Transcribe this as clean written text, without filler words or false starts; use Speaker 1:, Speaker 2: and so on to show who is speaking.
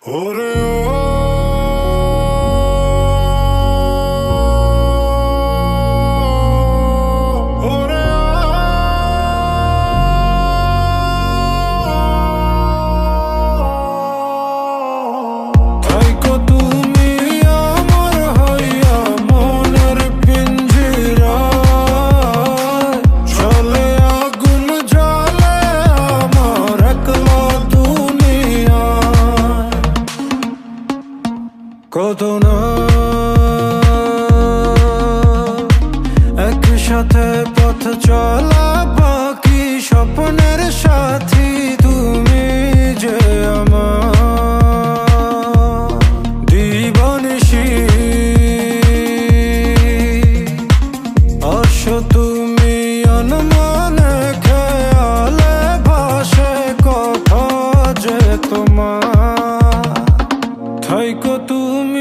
Speaker 1: ওরে ওরে থাইকো তুমি আমার হইয়া মনের পিঞ্জিরায়, চলে আগুন জ্বলে আমার একলা দুনিয়ায়। কত না একসাথে পথ চলা, বাকি স্বপ্নের সাথী তুমি যে আমার দিবানিশি। আসো তুমি অনুমানে খেয়ালে ভাসে কথা যে তোমার, থাইকো তুমি